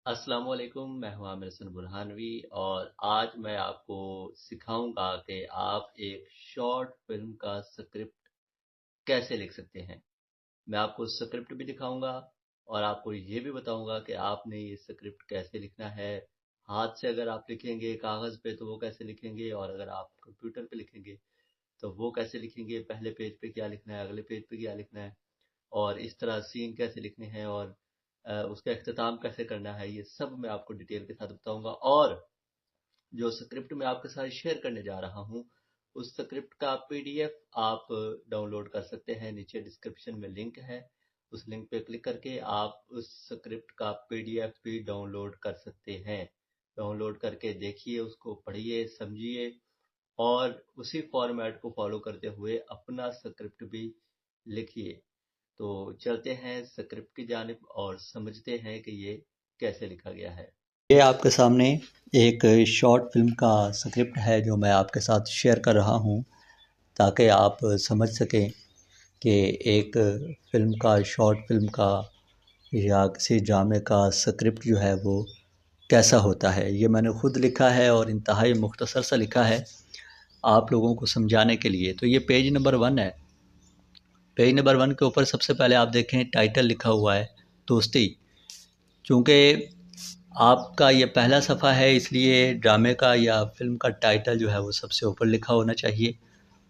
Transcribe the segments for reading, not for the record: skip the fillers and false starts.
अस्सलाम वालेकुम, मैं हूं आमिर हसन बुरहानवी और आज मैं आपको सिखाऊंगा कि आप एक शॉर्ट फिल्म का स्क्रिप्ट कैसे लिख सकते हैं। मैं आपको स्क्रिप्ट भी दिखाऊंगा और आपको ये भी बताऊंगा कि आपने ये स्क्रिप्ट कैसे लिखना है। हाथ से अगर आप लिखेंगे कागज़ पे तो वो कैसे लिखेंगे, और अगर आप कंप्यूटर पे लिखेंगे तो वो कैसे लिखेंगे, पहले पेज पे क्या लिखना है, अगले पेज पे क्या लिखना है, और इस तरह सीन कैसे लिखने हैं, और उसका अख्ताम कैसे करना है, ये सब मैं आपको डिटेल के साथ बताऊंगा। और जो स्क्रिप्ट मैं आपके साथ शेयर करने जा रहा हूँ, उस स्क्रिप्ट का पीडीएफ आप डाउनलोड कर सकते हैं। नीचे डिस्क्रिप्शन में लिंक है, उस लिंक पे क्लिक करके आप उस स्क्रिप्ट का पीडीएफ भी डाउनलोड कर सकते हैं। डाउनलोड करके देखिए, उसको पढ़िए, समझिए और उसी फॉर्मेट को फॉलो करते हुए अपना स्क्रिप्ट भी लिखिए। तो चलते हैं स्क्रिप्ट की जानिब और समझते हैं कि ये कैसे लिखा गया है। ये आपके सामने एक शॉर्ट फिल्म का स्क्रिप्ट है जो मैं आपके साथ शेयर कर रहा हूँ ताकि आप समझ सकें कि एक फ़िल्म का शॉर्ट फिल्म का या किसी ड्रामे का स्क्रिप्ट जो है वो कैसा होता है। ये मैंने ख़ुद लिखा है और इंतहाई मुख्तसर सा लिखा है आप लोगों को समझाने के लिए। तो ये पेज नंबर 1 है। पेज नंबर 1 के ऊपर सबसे पहले आप देखें टाइटल लिखा हुआ है दोस्ती। चूँकि आपका ये पहला सफ़ा है इसलिए ड्रामे का या फ़िल्म का टाइटल जो है वो सबसे ऊपर लिखा होना चाहिए।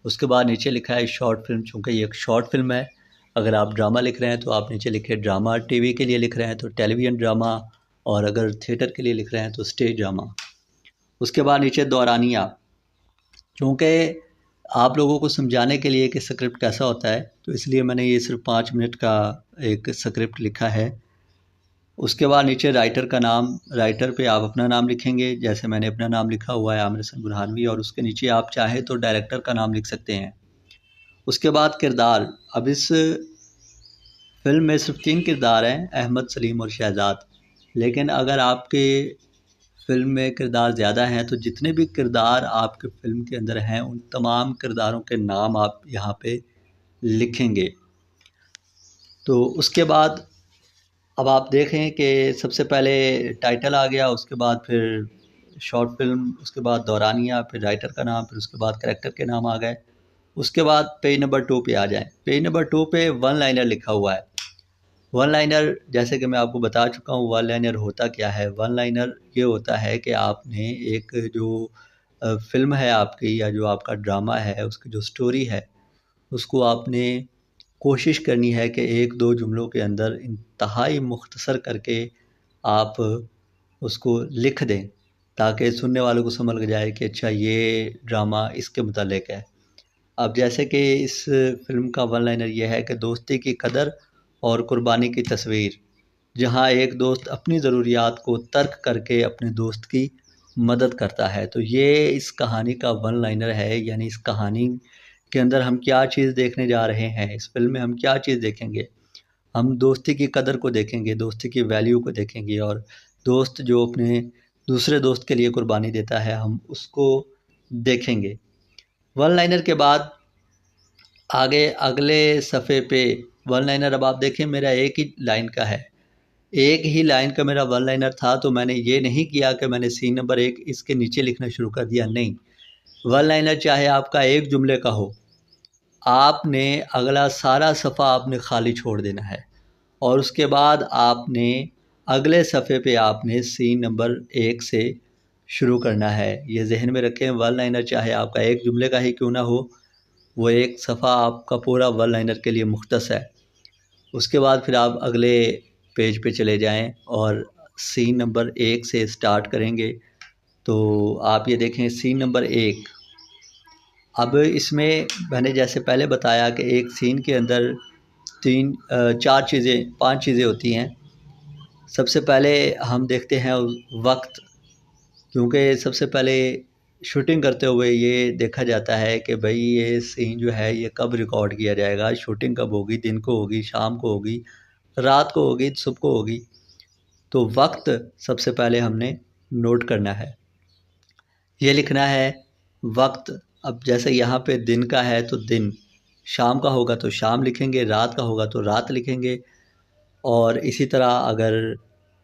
उसके बाद नीचे लिखा है शॉर्ट फिल्म। चूँकि ये एक शॉर्ट फिल्म है, अगर आप ड्रामा लिख रहे हैं तो आप नीचे लिखे ड्रामा, टीवी के लिए लिख रहे हैं तो टेलीविज़न ड्रामा, और अगर थिएटर के लिए लिख रहे हैं तो स्टेज ड्रामा। उसके बाद नीचे दौरानिया। चूँकि आप लोगों को समझाने के लिए कि स्क्रिप्ट कैसा होता है तो इसलिए मैंने ये सिर्फ 5 मिनट का एक स्क्रिप्ट लिखा है। उसके बाद नीचे राइटर का नाम, राइटर पे आप अपना नाम लिखेंगे, जैसे मैंने अपना नाम लिखा हुआ है आमिर हसन बुरहानवी, और उसके नीचे आप चाहें तो डायरेक्टर का नाम लिख सकते हैं। उसके बाद किरदार। अब इस फिल्म में सिर्फ 3 किरदार हैं, अहमद, सलीम और शहजाद। लेकिन अगर आपके फ़िल्म में किरदार ज़्यादा हैं तो जितने भी किरदार आपके फ़िल्म के अंदर हैं उन तमाम किरदारों के नाम आप यहाँ पे लिखेंगे। तो उसके बाद अब आप देखें कि सबसे पहले टाइटल आ गया, उसके बाद फिर शॉर्ट फिल्म, उसके बाद दौरानिया, फिर राइटर का नाम, फिर उसके बाद कैरेक्टर के नाम आ गए। उसके बाद पेज नंबर 2 पे आ जाएं। पेज नंबर 2 पे वन लाइनर लिखा हुआ है। वन लाइनर, जैसे कि मैं आपको बता चुका हूँ वन लाइनर होता क्या है। वन लाइनर ये होता है कि आपने एक जो फिल्म है आपकी या जो आपका ड्रामा है उसकी जो स्टोरी है उसको आपने कोशिश करनी है कि 1-2 जुमलों के अंदर इंतहाई मुख्तसर करके आप उसको लिख दें ताकि सुनने वालों को समझ लग जाए कि अच्छा ये ड्रामा इसके मुतालिक है। अब जैसे कि इस फ़िल्म का वन लाइनर ये है कि दोस्ती की कदर और कुर्बानी की तस्वीर, जहाँ एक दोस्त अपनी ज़रूरियात को तर्क करके अपने दोस्त की मदद करता है। तो ये इस कहानी का वन लाइनर है, यानी इस कहानी के अंदर हम क्या चीज़ देखने जा रहे हैं, इस फ़िल्म में हम क्या चीज़ देखेंगे। हम दोस्ती की कदर को देखेंगे, दोस्ती की वैल्यू को देखेंगे, और दोस्त जो अपने दूसरे दोस्त के लिए कुर्बानी देता है हम उसको देखेंगे। वन लाइनर के बाद आगे अगले सफ़े पे वन लाइनर, अब आप देखें मेरा एक ही लाइन का है, एक ही लाइन का मेरा वन लाइनर था, तो मैंने ये नहीं किया कि मैंने सीन नंबर 1 इसके नीचे लिखना शुरू कर दिया, नहीं। वन लाइनर चाहे आपका एक जुमले का हो, आपने अगला सारा सफ़ा आपने खाली छोड़ देना है, और उसके बाद आपने अगले सफ़े पे आपने सीन नंबर 1 से शुरू करना है। ये ज़हन में रखें, वन लाइनर चाहे आपका एक जुमले का ही क्यों ना हो, वो एक सफ़ा आपका पूरा वन लाइनर के लिए मुख्तस है। उसके बाद फिर आप अगले पेज पे चले जाएं और सीन नंबर 1 से स्टार्ट करेंगे। तो आप ये देखें सीन नंबर 1। अब इसमें मैंने जैसे पहले बताया कि एक सीन के अंदर 4 चीज़ें 5 चीज़ें होती हैं। सबसे पहले हम देखते हैं वक्त, क्योंकि सबसे पहले शूटिंग करते हुए ये देखा जाता है कि भाई ये सीन जो है ये कब रिकॉर्ड किया जाएगा, शूटिंग कब होगी, दिन को होगी, शाम को होगी, रात को होगी, सुबह को होगी। तो वक्त सबसे पहले हमने नोट करना है, ये लिखना है वक्त। अब जैसे यहाँ पे दिन का है तो दिन, शाम का होगा तो शाम लिखेंगे, रात का होगा तो रात लिखेंगे। और इसी तरह अगर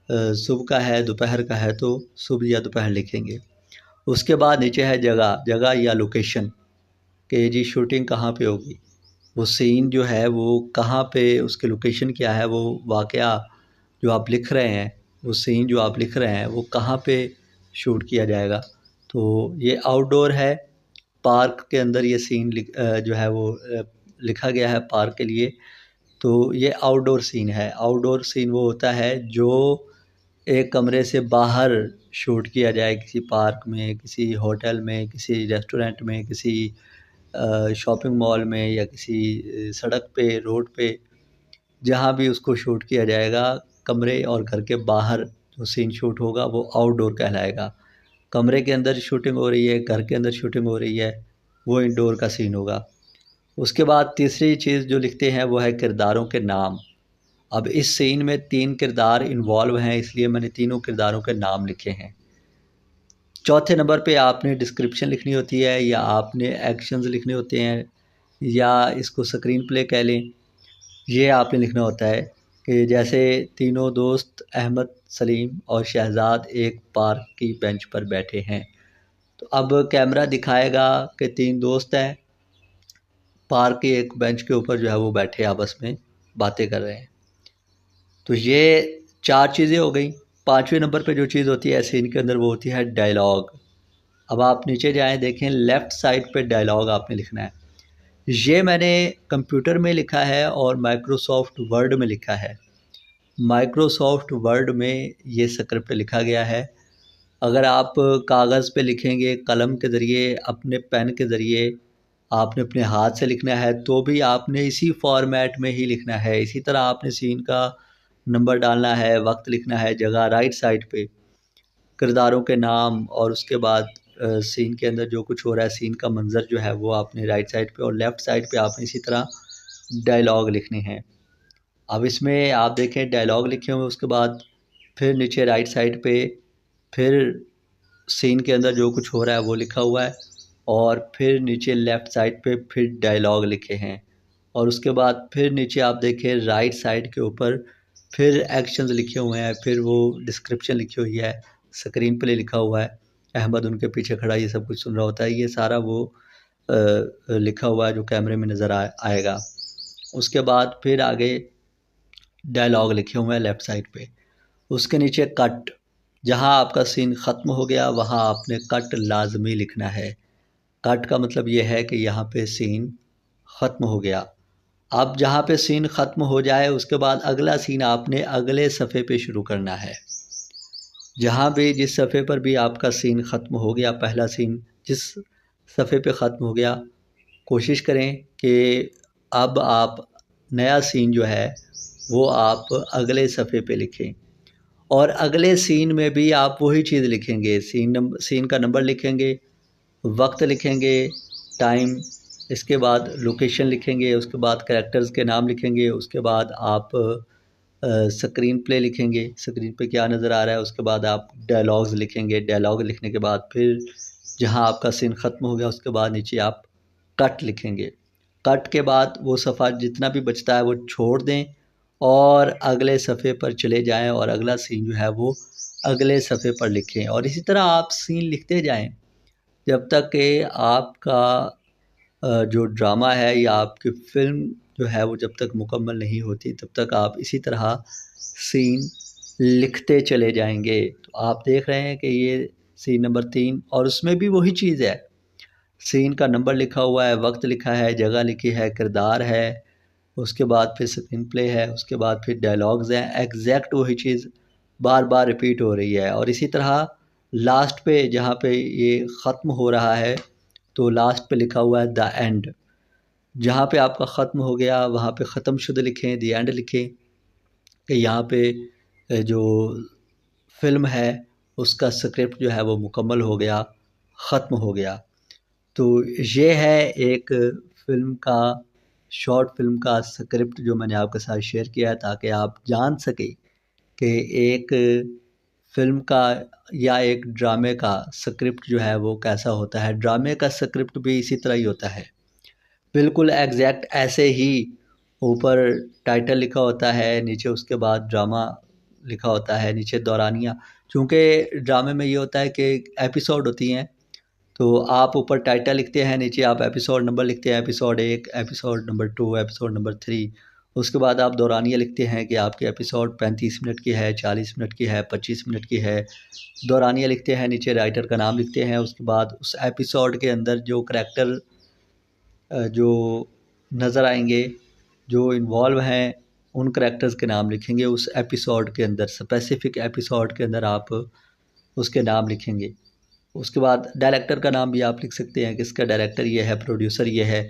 सुबह का है, दोपहर का है तो सुबह या दोपहर लिखेंगे। उसके बाद नीचे है जगह, जगह या लोकेशन कि जी शूटिंग कहाँ पे होगी, वो सीन जो है वो कहाँ पे, उसकी लोकेशन क्या है, वो वाक़या जो आप लिख रहे हैं, वो सीन जो आप लिख रहे हैं वो कहाँ पे शूट किया जाएगा। तो ये आउटडोर है, पार्क के अंदर ये सीन जो है वो लिखा गया है पार्क के लिए। तो ये आउटडोर सीन है। आउटडोर सीन वो होता है जो एक कमरे से बाहर शूट किया जाए, किसी पार्क में, किसी होटल में, किसी रेस्टोरेंट में, किसी शॉपिंग मॉल में या किसी सड़क पे, रोड पे, जहाँ भी उसको शूट किया जाएगा, कमरे और घर के बाहर जो सीन शूट होगा वो आउटडोर कहलाएगा। कमरे के अंदर शूटिंग हो रही है, घर के अंदर शूटिंग हो रही है, वो इंडोर का सीन होगा। उसके बाद तीसरी चीज़ जो लिखते हैं वो है किरदारों के नाम। अब इस सीन में 3 किरदार इन्वॉल्व हैं, इसलिए मैंने तीनों किरदारों के नाम लिखे हैं। चौथे नंबर पे आपने डिस्क्रिप्शन लिखनी होती है या आपने एक्शंस लिखने होते हैं या इसको स्क्रीन प्ले कह लें। ये आपने लिखना होता है कि जैसे तीनों दोस्त अहमद, सलीम और शहजाद एक पार्क की बेंच पर बैठे हैं। तो अब कैमरा दिखाएगा कि 3 दोस्त हैं, पार्क के एक बेंच के ऊपर जो है वो बैठे आपस में बातें कर रहे हैं। तो ये 4 चीज़ें हो गई। 5वें नंबर पे जो चीज़ होती है सीन के अंदर वो होती है डायलॉग। अब आप नीचे जाएँ, देखें लेफ़्ट साइड पे डायलॉग आपने लिखना है। ये मैंने कंप्यूटर में लिखा है और माइक्रोसॉफ्ट वर्ड में लिखा है। माइक्रोसॉफ्ट वर्ड में ये स्क्रिप्ट लिखा गया है। अगर आप कागज़ पे लिखेंगे, कलम के ज़रिए, अपने पेन के ज़रिए, आपने अपने हाथ से लिखना है तो भी आपने इसी फॉर्मेट में ही लिखना है। इसी तरह आपने सीन का नंबर डालना है, वक्त लिखना है, जगह राइट साइड पे, किरदारों के नाम और उसके बाद सीन के अंदर जो कुछ हो रहा है, सीन का मंज़र जो है वो आपने राइट साइड पे और लेफ़्ट साइड पे आपने इसी तरह डायलॉग लिखने हैं। अब इसमें आप देखें डायलॉग लिखे हुए हैं, उसके बाद फिर नीचे राइट साइड पे फिर सीन के अंदर जो कुछ हो रहा है वो लिखा हुआ है और फिर नीचे लेफ़्ट साइड पे फिर डायलॉग लिखे हैं और उसके बाद फिर नीचे आप देखें राइट साइड के ऊपर फिर एक्शंस लिखे हुए हैं, फिर वो डिस्क्रिप्शन लिखी हुई है, स्क्रीन प्ले लिखा हुआ है, अहमद उनके पीछे खड़ा ये सब कुछ सुन रहा होता है। ये सारा वो लिखा हुआ है जो कैमरे में नज़र आएगा। उसके बाद फिर आगे डायलॉग लिखे हुए हैं लेफ़्ट साइड पे। उसके नीचे कट, जहाँ आपका सीन ख़त्म हो गया वहाँ आपने कट लाजमी लिखना है। कट का मतलब ये है कि यहाँ पे सीन ख़त्म हो गया। अब जहाँ पे सीन ख़त्म हो जाए उसके बाद अगला सीन आपने अगले सफ़े पे शुरू करना है। जहाँ भी जिस सफ़े पर भी आपका सीन ख़त्म हो गया, पहला सीन जिस सफ़े पे ख़त्म हो गया, कोशिश करें कि अब आप नया सीन जो है वो आप अगले सफ़े पे लिखें और अगले सीन में भी आप वही चीज़ लिखेंगे, सीन का नंबर लिखेंगे, वक्त लिखेंगे, टाइम, इसके बाद लोकेशन लिखेंगे, उसके बाद कैरेक्टर्स के नाम लिखेंगे, उसके बाद आप स्क्रीन प्ले लिखेंगे, स्क्रीन पे क्या नज़र आ रहा है, उसके बाद आप डायलॉग्स लिखेंगे, डायलॉग लिखने के बाद फिर जहाँ आपका सीन ख़त्म हो गया उसके बाद नीचे आप कट लिखेंगे। कट के बाद वो सफ़ा जितना भी बचता है वो छोड़ दें और अगले सफ़े पर चले जाएं और अगला सीन जो है वो अगले सफ़े पर लिखें और इसी तरह आप सीन लिखते जाएं जब तक कि आपका जो ड्रामा है या आपकी फ़िल्म जो है वो जब तक मुकम्मल नहीं होती तब तक आप इसी तरह सीन लिखते चले जाएंगे। तो आप देख रहे हैं कि ये सीन नंबर 3 और उसमें भी वही चीज़ है, सीन का नंबर लिखा हुआ है, वक्त लिखा है, जगह लिखी है, किरदार है, उसके बाद फिर स्क्रीन प्ले है, उसके बाद फिर डायलॉग्स हैं, एग्जैक्ट वही चीज़ बार बार रिपीट हो रही है। और इसी तरह लास्ट पे जहाँ पे ये ख़त्म हो रहा है तो लास्ट पे लिखा हुआ है द एंड। जहाँ पे आपका ख़त्म हो गया वहाँ पे ख़त्म शुदा लिखें, द एंड लिखें कि यहाँ पे जो फ़िल्म है उसका स्क्रिप्ट जो है वो मुकम्मल हो गया, ख़त्म हो गया। तो ये है एक फ़िल्म का, शॉर्ट फ़िल्म का स्क्रिप्ट जो मैंने आपके साथ शेयर किया है ताकि आप जान सकें कि एक फ़िल्म का या एक ड्रामे का स्क्रिप्ट जो है वो कैसा होता है। ड्रामे का स्क्रिप्ट भी इसी तरह ही होता है, बिल्कुल एग्जैक्ट ऐसे ही। ऊपर टाइटल लिखा होता है, नीचे उसके बाद ड्रामा लिखा होता है, नीचे दौरानिया। चूँकि ड्रामे में ये होता है कि एपिसोड होती हैं, तो आप ऊपर टाइटल लिखते हैं, नीचे आप एपिसोड नंबर लिखते हैं, episode 1, episode number 2, episode number 3। उसके बाद आप दौरानिया लिखते हैं कि आपकी एपिसोड 35 मिनट की है, 40 मिनट की है, 25 मिनट की है। दौरानिया लिखते हैं, नीचे राइटर का नाम लिखते हैं। उसके बाद उस एपिसोड के अंदर जो करैक्टर जो नज़र आएंगे, जो इन्वॉल्व हैं, उन करैक्टर्स के नाम लिखेंगे। उस एपिसोड के अंदर, स्पेसिफिक एपिसोड के अंदर आप उसके नाम लिखेंगे। उसके बाद डायरेक्टर का नाम भी आप लिख सकते हैं कि इसका डायरेक्टर ये है, प्रोड्यूसर ये है,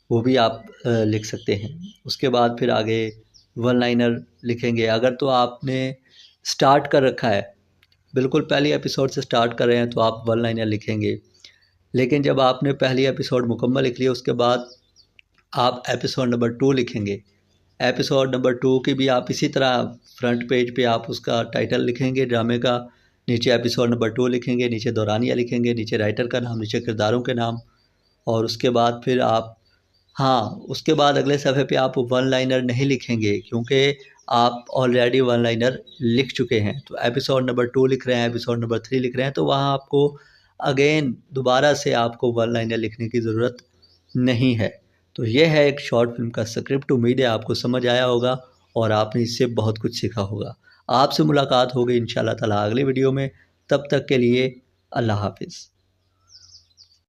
वो भी आप लिख सकते हैं। उसके बाद फिर आगे वन लाइनर लिखेंगे। अगर तो आपने स्टार्ट कर रखा है, बिल्कुल पहली एपिसोड से स्टार्ट कर रहे हैं, तो आप वन लाइनर लिखेंगे। लेकिन जब आपने पहली एपिसोड मुकम्मल लिख ली, उसके बाद आप एपिसोड नंबर 2 लिखेंगे। एपिसोड नंबर 2 की भी आप इसी तरह फ्रंट पेज पे आप उसका टाइटल लिखेंगे ड्रामे का, नीचे एपिसोड नंबर 2 लिखेंगे, नीचे दौरानिया लिखेंगे, नीचे राइटर का नाम, नीचे किरदारों के नाम। और उसके बाद फिर आप, हाँ, उसके बाद अगले सफ़े पे आप वन लाइनर नहीं लिखेंगे, क्योंकि आप ऑलरेडी वन लाइनर लिख चुके हैं। तो एपिसोड नंबर 2 लिख रहे हैं, एपिसोड नंबर 3 लिख रहे हैं, तो वहाँ आपको अगेन दोबारा से आपको वन लाइनर लिखने की ज़रूरत नहीं है। तो ये है एक शॉर्ट फिल्म का स्क्रिप्ट। उम्मीद है आपको समझ आया होगा और आपने इससे बहुत कुछ सीखा होगा। आपसे मुलाकात होगी इंशाल्लाह ताला अगली वीडियो में। तब तक के लिए अल्लाह हाफिज़।